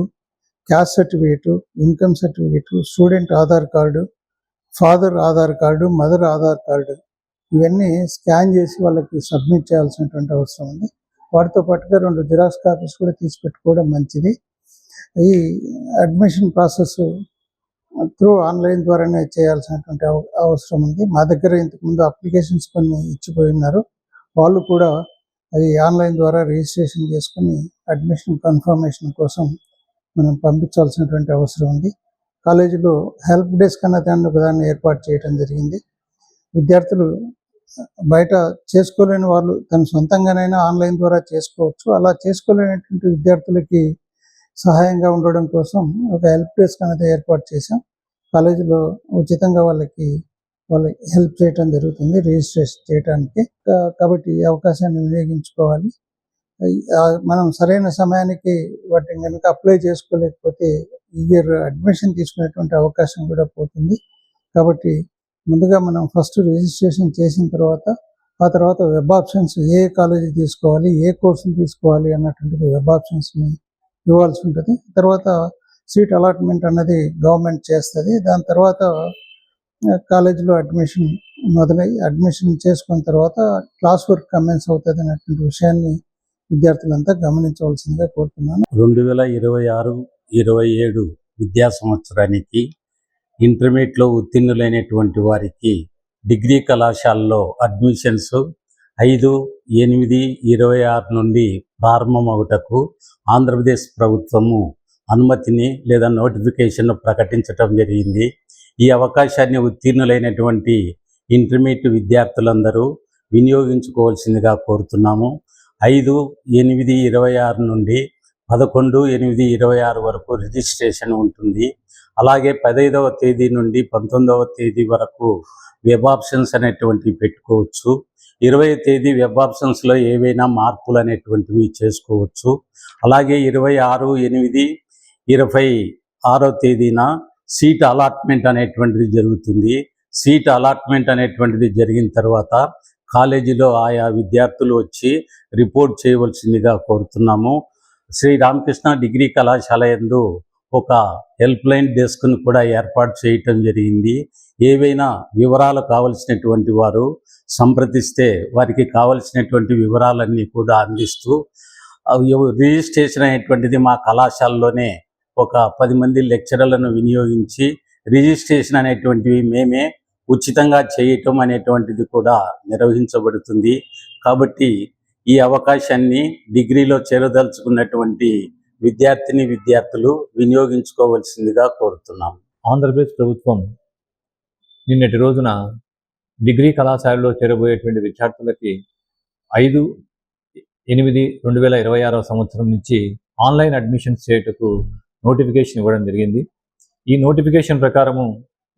caste certificate, income certificate, student Aadhaar card, father Aadhaar card, mother Aadhaar card, ఇవన్నీ స్కాన్ చేసి వాళ్ళకి సబ్మిట్ చేయాల్సినటువంటి అవసరం ఉంది. వాటితో పాటుగా 2 జిరాక్స్ కాపీస్ కూడా తీసి పెట్టుకోవడం మంచిది. ఈ అడ్మిషన్ ప్రాసెస్ త్రూ ఆన్లైన్ ద్వారానే చేయాల్సినటువంటి అవసరం ఉంది. మా దగ్గర ఇంతకుముందు అప్లికేషన్స్ కొన్ని ఇచ్చిపోయి ఉన్నారు. వాళ్ళు కూడా అది ఆన్లైన్ ద్వారా రిజిస్ట్రేషన్ చేసుకుని అడ్మిషన్ కన్ఫర్మేషన్ కోసం మనం పంపించాల్సినటువంటి అవసరం ఉంది. కాలేజీలో హెల్ప్ డెస్క్ అన్న దాన్ని ఏర్పాటు చేయడం జరిగింది. విద్యార్థులు బయట చేసుకోలేని వాళ్ళు తన సొంతంగానైనా ఆన్లైన్ ద్వారా చేసుకోవచ్చు. అలా చేసుకోలేనటువంటి విద్యార్థులకి సహాయంగా ఉండడం కోసం ఒక హెల్ప్ డెస్క్ అనేది ఏర్పాటు చేశాం. కాలేజీలో ఉచితంగా వాళ్ళకి హెల్ప్ చేయడం జరుగుతుంది రిజిస్ట్రేషన్ చేయడానికి. కాబట్టి ఈ అవకాశాన్ని వినియోగించుకోవాలి. మనం సరైన సమయానికి వాటిని కనుక అప్లై చేసుకోలేకపోతే ఈ ఇయర్ అడ్మిషన్ తీసుకునేటువంటి అవకాశం కూడా పోతుంది. కాబట్టి ముందుగా మనం ఫస్ట్ రిజిస్ట్రేషన్ చేసిన ఆ తర్వాత వెబ్ ఆప్షన్స్ ఏ కాలేజీ తీసుకోవాలి, ఏ కోర్సులు తీసుకోవాలి అన్నటువంటిది వెబ్ ఆప్షన్స్ని ఇవ్వాల్సి ఉంటుంది. తర్వాత సీట్ అలాట్మెంట్ అన్నది గవర్నమెంట్ చేస్తుంది. దాని తర్వాత కాలేజీలో అడ్మిషన్ మొదలై అడ్మిషన్ చేసుకున్న తర్వాత క్లాస్ వర్క్ కమెన్స్ అవుతుంది అనేటువంటి విషయాన్ని విద్యార్థులంతా గమనించవలసిందిగా కోరుతున్నాను. 2026-27 విద్యా సంవత్సరానికి ఇంటర్మీడియట్లో ఉత్తీర్ణులైనటువంటి వారికి డిగ్రీ కళాశాలలో అడ్మిషన్స్ 5/8/26 నుండి ప్రారంభమవుటకు ఆంధ్రప్రదేశ్ ప్రభుత్వము అనుమతిని లేదా నోటిఫికేషన్ ప్రకటించడం జరిగింది. ఈ అవకాశాన్ని ఉత్తీర్ణులైనటువంటి ఇంటర్మీడియట్ విద్యార్థులందరూ వినియోగించుకోవాల్సిందిగా కోరుతున్నాము. 5/8/26 నుండి 11/8/26 వరకు రిజిస్ట్రేషన్ ఉంటుంది. అలాగే 15వ తేదీ నుండి 19వ తేదీ వరకు వెబ్ ఆప్షన్స్ అనేటువంటివి పెట్టుకోవచ్చు. 20వ తేదీ వెబ్ ఆప్షన్స్లో ఏవైనా మార్పులు అనేటువంటివి చేసుకోవచ్చు. అలాగే 26/8/26 తేదీన సీట్ అలాట్మెంట్ అనేటువంటిది జరుగుతుంది. సీట్ అలాట్మెంట్ అనేటువంటిది జరిగిన తర్వాత కాలేజీలో ఆయా విద్యార్థులు వచ్చి రిపోర్ట్ చేయవలసిందిగా కోరుతున్నాము. శ్రీ రామకృష్ణ డిగ్రీ కళాశాల యందు ఒక హెల్ప్ లైన్ డెస్క్ను కూడా ఏర్పాటు చేయటం జరిగింది. ఏవైనా వివరాలు కావలసినటువంటి వారు సంప్రదిస్తే వారికి కావలసినటువంటి వివరాలన్నీ కూడా అందిస్తూ రిజిస్ట్రేషన్ అనేటువంటిది మా కళాశాలలోనే ఒక 10 మంది లెక్చరర్లను వినియోగించి రిజిస్ట్రేషన్ అనేటువంటివి మేమే ఉచితంగా చేయటం అనేటువంటిది కూడా నిర్వహించబడుతుంది. కాబట్టి ఈ అవకాశాన్ని డిగ్రీలో చేరదలుచుకున్నటువంటి విద్యార్థులు వినియోగించుకోవాల్సిందిగా కోరుతున్నాం. ఆంధ్రప్రదేశ్ ప్రభుత్వం నిన్నటి రోజున డిగ్రీ కళాశాలలో చేరబోయేటువంటి విద్యార్థులకి 5/8/2026 సంవత్సరం నుంచి ఆన్లైన్ అడ్మిషన్స్ చేయుటకు నోటిఫికేషన్ ఇవ్వడం జరిగింది. ఈ నోటిఫికేషన్ ప్రకారము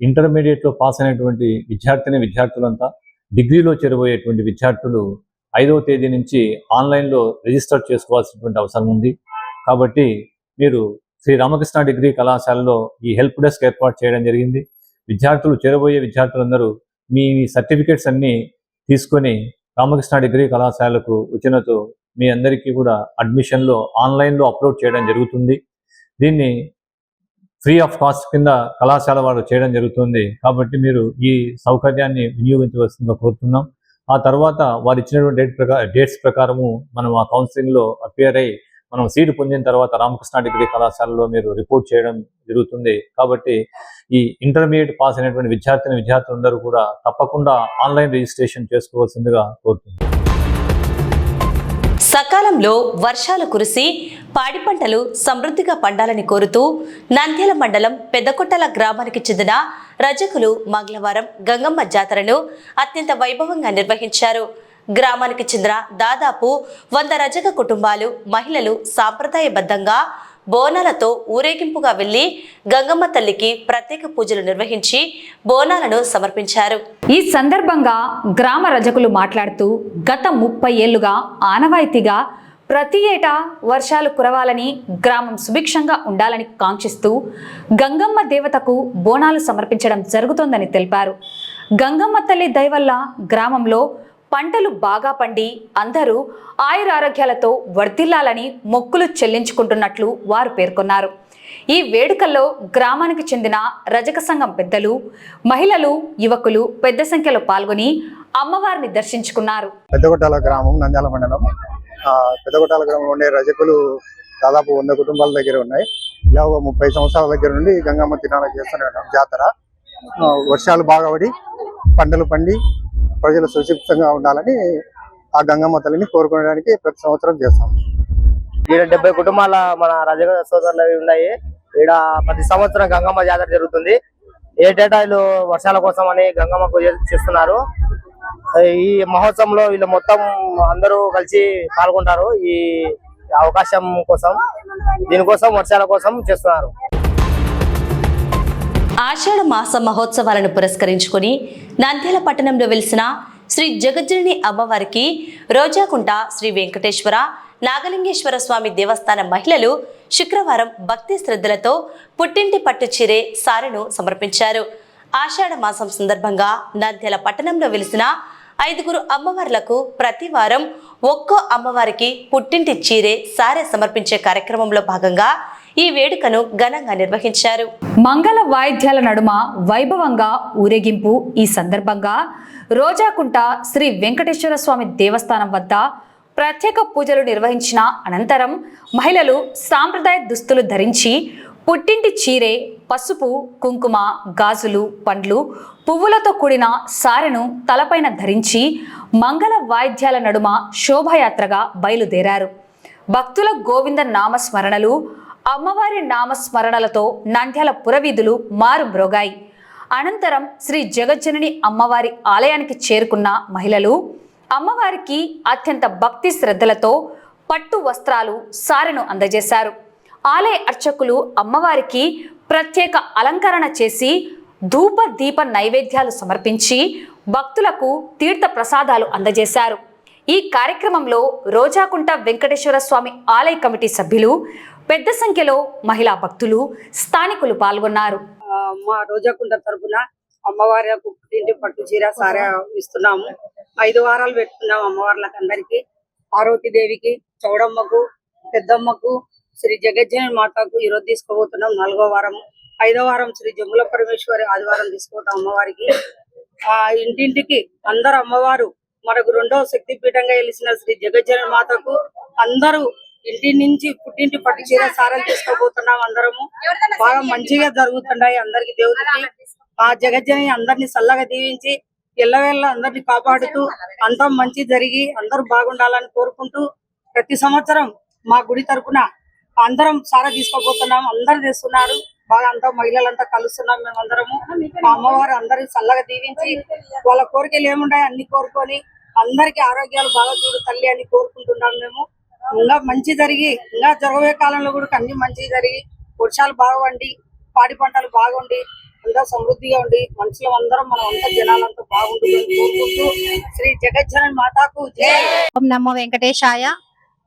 ఇంటర్మీడియట్లో పాస్ అయినటువంటి విద్యార్థులంతా డిగ్రీలో చేరబోయేటువంటి విద్యార్థులు 5వ తేదీ నుంచి ఆన్లైన్లో రిజిస్టర్ చేసుకోవాల్సినటువంటి అవసరం ఉంది. కాబట్టి మీరు శ్రీ రామకృష్ణ డిగ్రీ కళాశాలలో ఈ హెల్ప్ డెస్క్ ఏర్పాటు చేయడం జరిగింది. చేరబోయే విద్యార్థులందరూ మీ సర్టిఫికేట్స్ అన్నీ తీసుకొని రామకృష్ణ డిగ్రీ కళాశాలకు వచ్చినతో మీ అందరికీ కూడా అడ్మిషన్లో ఆన్లైన్లో అప్లోడ్ చేయడం జరుగుతుంది. దీన్ని ఫ్రీ ఆఫ్ కాస్ట్ కింద కళాశాల వారు చేయడం జరుగుతుంది. కాబట్టి మీరు ఈ సౌకర్యాన్ని వినియోగించవలసిందిగా కోరుతున్నాం. ఆ తర్వాత వారు ఇచ్చినటువంటి డేట్స్ ప్రకారము మనం ఆ కౌన్సిలింగ్లో అపియర్ అయ్యి మనం సీటు పొందిన తర్వాత రామకృష్ణ డిగ్రీ కళాశాలలో మీరు రిపోర్ట్ చేయడం జరుగుతుంది. కాబట్టి ఈ ఇంటర్మీడియట్ పాస్ అయినటువంటి విద్యార్థులందరూ కూడా తప్పకుండా ఆన్లైన్ రిజిస్ట్రేషన్ చేసుకోవాల్సిందిగా కోరుతున్నాం. సకాలంలో వర్షాలు కురిసి పాడి పంటలు సమృద్ధిగా పండాలని కోరుతూ నంద్యాల మండలం పెద్దకొట్టల గ్రామానికి చెందిన రజకులు మంగళవారం గంగమ్మ జాతరను అత్యంత వైభవంగా నిర్వహించారు. గ్రామానికి చెందిన దాదాపు 100 రజక కుటుంబాలు, మహిళలు సాంప్రదాయబద్ధంగా బోనాలతో ఊరేగింపుగా వెళ్లి గంగమ్మ తల్లికి ప్రత్యేక పూజలు నిర్వహించి బోనాలను సమర్పించారు. ఈ సందర్భంగా గ్రామ రజకులు మాట్లాడుతూ గత 30 ఏళ్లుగా ఆనవాయితీగా ప్రతి ఏటా వర్షాలు కురవాలని, గ్రామం సుభిక్షంగా ఉండాలని కాంక్షిస్తూ గంగమ్మ దేవతకు బోనాలు సమర్పించడం జరుగుతోందని తెలిపారు. గంగమ్మ తల్లి దయ వల్ల గ్రామంలో పంటలు బాగా పండి అందరూ ఆయురారోగ్యాలతో వర్ధిల్లాలని మొక్కులు చెల్లించుకుంటున్నట్లు వారు పేర్కొన్నారు. ఈ వేడుకల్లో గ్రామానికి చెందిన రజక సంఘం పెద్దలు, మహిళలు, యువకులు పెద్ద సంఖ్యలో పాల్గొని అమ్మవారిని దర్శించుకున్నారు. పెద్దకొట్టాల గ్రామం నంద్యాల మండలం. పెద్దకొట్టాల గ్రామంలో ఉండే రజకులు దాదాపు 100 కుటుంబాల దగ్గర ఉన్నాయి. ఇలా 30 సంవత్సరాల దగ్గర నుండి గంగమ్మ తినాలని చేస్తున్న జాతర. వర్షాలు బాగా పడి పంటలు పండి ప్రజలు సురక్షితంగా ఉండాలని ఆ గంగమ్మ తల్లిని కోరుకోవడానికి ప్రతి సంవత్సరం చేస్తాం. ఈడ 70 కుటుంబాల మన రజక సోదరులు ఉన్నాయి. ఈడ ప్రతి సంవత్సరం గంగమ్మ జాతర జరుగుతుంది. ఏటేటా వీళ్ళు వర్షాల కోసం అని గంగమ్మకు చేస్తున్నారు. ఈ మహోత్సవంలో వీళ్ళు మొత్తం అందరూ కలిసి పాల్గొంటారు. ఈ అవకాశం కోసం, దీనికోసం వర్షాల కోసం చేస్తున్నారు. ఆషాఢ మాస మహోత్సవాలను పురస్కరించుకుని నంద్యాల పట్టణంలో వెలిసిన శ్రీ జగజ్జనని అమ్మవారికి రోజాకుంట శ్రీ వెంకటేశ్వర నాగలింగేశ్వర స్వామి దేవస్థానం మహిళలు శుక్రవారం భక్తి శ్రద్ధలతో పుట్టింటి పట్టు చీరే సారెను సమర్పించారు. ఆషాఢ మాసం సందర్భంగా నంద్యాల పట్టణంలో వెలిసిన 5 అమ్మవార్లకు ప్రతి వారం ఒక్కో అమ్మవారికి పుట్టింటి చీరే సారె సమర్పించే కార్యక్రమంలో భాగంగా ఈ వేడుకను ఘనంగా నిర్వహించారు. మంగళ వాయిద్యాల నడుమ వైభవంగా ఊరేగింపు. ఈ సందర్భంగా రోజాకుంట శ్రీ వెంకటేశ్వర స్వామి దేవస్థానం వద్ద ప్రత్యేక పూజలు నిర్వహించిన అనంతరం మహిళలు సాంప్రదాయ దుస్తులు ధరించి పుట్టింటి చీరే, పసుపు, కుంకుమ, గాజులు, పండ్లు, పువ్వులతో కూడిన సారెను తలపైన ధరించి మంగళ వాయిద్యాల నడుమ శోభాయాత్రగా బయలుదేరారు. భక్తుల గోవింద నామస్మరణలు, అమ్మవారి నామస్మరణలతో నంద్యాల పురవీధులు మారుమ్రోగాయి. అనంతరం శ్రీ జగజ్జనని అమ్మవారి ఆలయానికి చేరుకున్న మహిళలు అమ్మవారికి అత్యంత భక్తి శ్రద్ధలతో పట్టు వస్త్రాలు, సారెను అందజేశారు. ఆలయ అర్చకులు అమ్మవారికి ప్రత్యేక అలంకరణ చేసి ధూప దీప నైవేద్యాలు సమర్పించి భక్తులకు తీర్థ ప్రసాదాలు అందజేశారు. ఈ కార్యక్రమంలో రోజాకుంట వెంకటేశ్వర స్వామి ఆలయ కమిటీ సభ్యులు, పెద్ద సంఖ్యలో మహిళా భక్తులు, స్థానికులు పాల్గొన్నారు. మా రోజాకుంట తరపున అమ్మవారికి పుట్టింటి పట్టు చీర సారా ఇస్తున్నాము. 5 వారాలు పెట్టుకున్నాము అమ్మవార్లకు అందరికి. పార్వతీదేవికి, చౌడమ్మకు, పెద్దమ్మకు, శ్రీ జగజ్జనని మాతకు ఈరోజు తీసుకోబోతున్నాం 4వ వారం. 5వ వారం శ్రీ జమ్ముల పరమేశ్వరి ఆదివారం తీసుకుపోతాం అమ్మవారికి. ఇంటింటికి అందరు అమ్మవారు మనకు 2వ శక్తి పీఠంగా వెలిసిన శ్రీ జగజ్జనని మాతకు అందరూ ఇంటి నుంచి పుట్టింటి పట్టు చీర సారాలు తీసుకోబోతున్నాం. అందరము బాగా మంచిగా జరుగుతున్నాయి. అందరికి దేవుడికి ఆ జగజ్జని అందరినీ చల్లగా దీవించి ఎల్లవేళ అందరినీ కాపాడుతూ అంతా మంచి జరిగి అందరూ బాగుండాలని కోరుకుంటూ ప్రతి సంవత్సరం మా గుడి తరపున అందరం సారా తీసుకోబోతున్నాం. అందరు తెస్తున్నారు. బాగా అంతా మహిళలంతా కలుస్తున్నాం. మేమందరము మా అమ్మవారు అందరికి చల్లగా దీవించి వాళ్ళ కోరికలు ఏముంటాయి అన్ని కోరుకొని అందరికి ఆరోగ్యాలు బాగా చూడు తల్లి అని కోరుకుంటున్నాం. మేము ఇంకా మంచి జరిగి ఇంకా జరగబోయే కాలంలో కూడా అన్ని మంచి జరిగి వర్షాలు బాగా వండి పాడి పంటలు బాగుండి అంతా సమృద్ధిగా ఉండి మనుషులు అందరం మనం అంతా జనాలంతా బాగుంటుందని కోరుకుంటూ శ్రీ జగజ్జనని మాతాకు జై. ఓం నమో వెంకటేశాయ.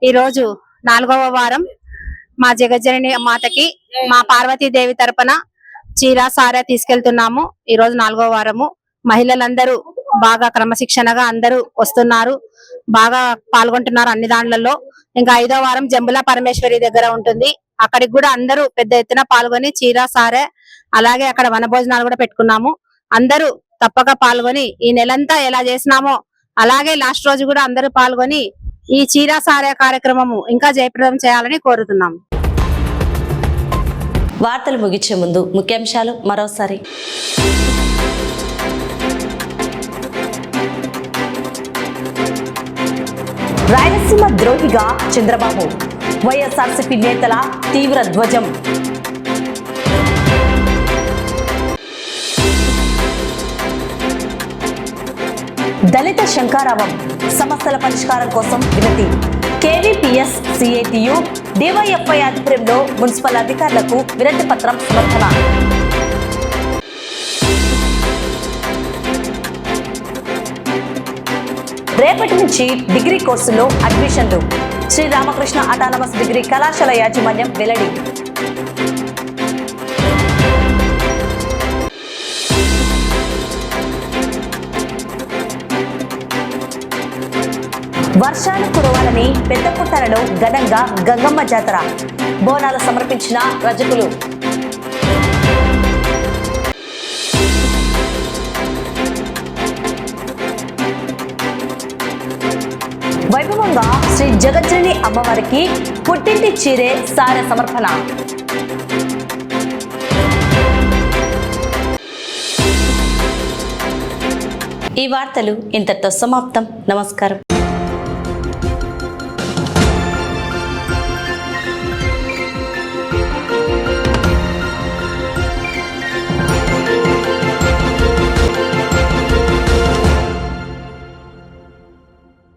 ఈ రోజు 4వ వారం మా జగజ్జనని మాతకి మా పార్వతీదేవి తరపున చీర సారా తీసుకెళ్తున్నాము. ఈ రోజు 4వ వారము. మహిళలందరూ బాగా క్రమశిక్షణగా అందరూ వస్తున్నారు, బాగా పాల్గొంటున్నారు అన్ని దాంట్లలో. ఇంకా 5వ వారం జంబుల పరమేశ్వరి దగ్గర ఉంటుంది. అక్కడికి కూడా అందరూ పెద్ద ఎత్తున పాల్గొని చీర సారే అలాగే అక్కడ వనభోజనాలు కూడా పెట్టుకున్నాము. అందరూ తప్పక పాల్గొని ఈ నెలంతా ఎలా చేసినామో అలాగే లాస్ట్ రోజు కూడా అందరూ పాల్గొని ఈ చీర సారే కార్యక్రమము ఇంకా జయప్రదం చేయాలని కోరుతున్నాము. వార్తలు ముగించే ముందు ముఖ్యాంశాలు మరోసారి. రాయలసీమ రాయలసీమ ద్రోహిగా చంద్రబాబు, వైఎస్ఆర్సీపీ నేతల తీవ్ర ధ్వజం. దళిత శంకారావం, సమస్యల పరిష్కారం కోసం వినతి. కేవీపీఎస్, సిఐటియు, డివైఎఫ్ఐ ఆధ్వర్యంలో మున్సిపల్ అధికారులకు వినతి పత్రం సమర్పణ. రేపటి నుంచి డిగ్రీ కోర్సుల్లో అడ్మిషన్లు. శ్రీరామకృష్ణ అటానమస్ డిగ్రీ కళాశాల యాజమాన్యం వెల్లడి. వర్షాలు కురవాలని పెద్దపుట్టాలలో ఘనంగా గంగమ్మ జాతర. బోనాలు సమర్పించిన రజకులు. వైభవంగా శ్రీ జగజ్జనని అమ్మవారికి పుట్టింటి చీరే సారె సమర్పణ. ఈ వార్తలు ఇంతటితో సమాప్తం. నమస్కారం.